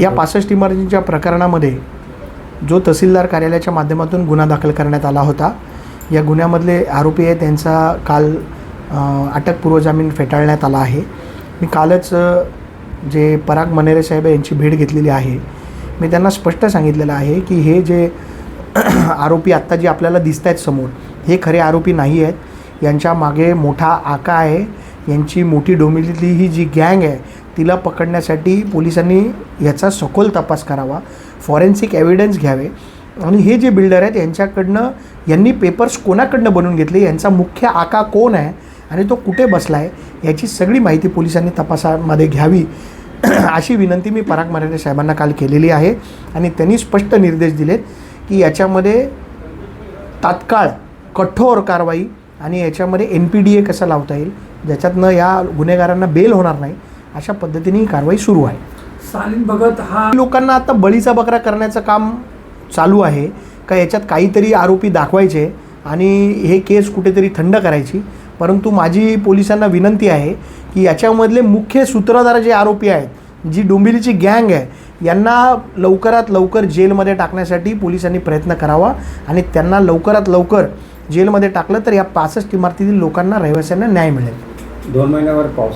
या 65 इमारतींच्या प्रकरणामध्ये जो तहसीलदार कार्यालयाच्या माध्यमातून गुन्हा दाखल करण्यात आला होता, या गुन्ह्यामधले आरोपी आहे त्यांचा काल अटकपूर्व जामीन फेटाळण्यात आला आहे. मी कालच जे पराग मनेरे साहेब यांची भेट घेतलेली आहे. मी त्यांना स्पष्ट सांगितलेलं आहे की हे जे आरोपी आत्ता जे आपल्याला दिसत आहेत समोर, हे खरे आरोपी नाही आहेत. यांच्या मागे मोठा आका आहे. यांची मोठी डोंबिवलीतली ही जी गँग आहे तिला पकडण्यासाठी पोलिसांनी याचा सखोल तपास करावा, फॉरेन्सिक एव्हिडन्स घ्यावे आणि हे जे बिल्डर आहेत यांच्याकडनं यांनी पेपर्स कोणाकडनं बनवून घेतले, यांचा मुख्य आका कोण आहे आणि तो कुठे बसला आहे याची सगळी माहिती पोलिसांनी तपासामध्ये घ्यावी अशी विनंती मी पराग मनेरे साहेबांना काल केलेली आहे. आणि त्यांनी स्पष्ट निर्देश दिलेत की याच्यामध्ये तात्काळ कठोर कारवाई आणि याच्यामध्ये NPDA कसं लावता येईल ज्याच्यातनं या गुन्हेगारांना बेल होणार नाही अशा पद्धतीने ही कारवाई सुरू आहे. सालीन भगत हा लोकांना आता बळीचा बकरा करण्याचं काम चालू आहे का याच्यात काहीतरी आरोपी दाखवायचे आणि हे केस कुठेतरी थंड करायची. परंतु माझी पोलिसांना विनंती आहे की याच्यामधले मुख्य सूत्रधार जे आरोपी आहेत, जी डोंबिवलीची गँग आहे, यांना लवकरात लवकर जेलमध्ये टाकण्यासाठी पोलिसांनी प्रयत्न करावा आणि त्यांना लवकरात लवकर जेलमध्ये टाकलं तर या 65 इमारतीतील लोकांना, रहिवाशांना न्याय मिळेल. 2 महिन्यावर पाऊस